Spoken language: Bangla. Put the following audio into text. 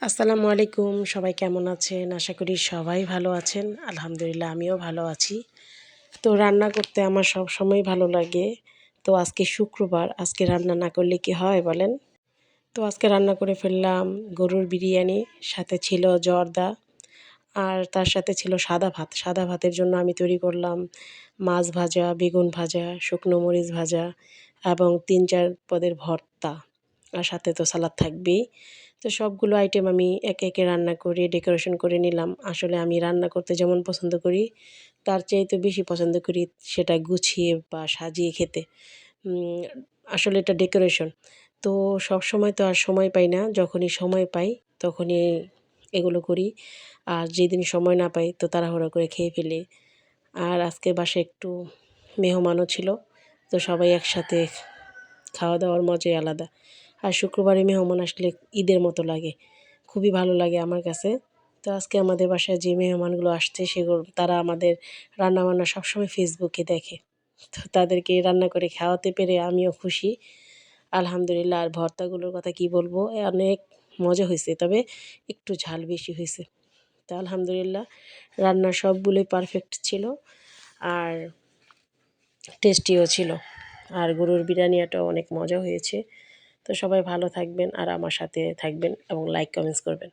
আসসালামু আলাইকুম। সবাই কেমন আছেন? আশা করি সবাই ভালো আছেন। আলহামদুলিল্লাহ আমিও ভালো আছি। তো রান্না করতে আমার সবসময় ভালো লাগে। তো আজকে শুক্রবার, আজকে রান্না না করলে কি হয় বলেন? তো আজকে রান্না করে ফেললাম গরুর বিরিয়ানি, সাথে ছিল জর্দা আর তার সাথে ছিল সাদা ভাত। সাদা ভাতের জন্য আমি তৈরি করলাম মাছ ভাজা, বেগুন ভাজা, শুকনো মরিচ ভাজা এবং ৩-৪ পদের ভর্তা। আর সাথে তো সালাদ থাকবেই। তো সবগুলো আইটেম আমি একে, একে রান্না করে ডেকোরেশন করে নিলাম। আসলে আমি রান্না করতে যেমন পছন্দ করি, তার চাইতে বেশি পছন্দ করি সেটা গুছিয়ে বা সাজিয়ে খেতে। উম আসলে এটা ডেকোরেশন। তো সবসময় তো আর সময় পাই না। যখনই সময় পাই তখনই এগুলো করি। আর যেদিন সময় না পাই তো তাড়াহুড়ো করে খেয়ে ফেলি। আর আজকে বাসায় একটু মেহমানও ছিল। তো সবাই একসাথে খাওয়া-দাওয়ার মজাই আলাদা। আর শুক্রবারে মেহমান আসলে ঈদের মতো লাগে। খুবই ভালো লাগে আমার কাছে। তো আজকে আমাদের বাসায় যে মেহমানগুলো আসছে তারা আমাদের রান্নাবান্না সবসময় ফেসবুকে দেখে। তো তাদেরকে রান্না করে খাওয়াতে পেরে আমিও খুশি। আলহামদুলিল্লাহ। আর ভর্তাগুলোর কথা কি বলবো? অনেক মজা হইছে। তবে একটু ঝাল বেশি হইছে। তো আলহামদুলিল্লাহ রান্না সবগুলোই পারফেক্ট ছিল। আর টেস্টিও ছিল। আর গরুর বিরিয়ানিটাও অনেক মজা হয়েছে। তো সবাই ভালো থাকবেন আর আমার সাথে থাকবেন এবং লাইক কমেন্টস করবেন।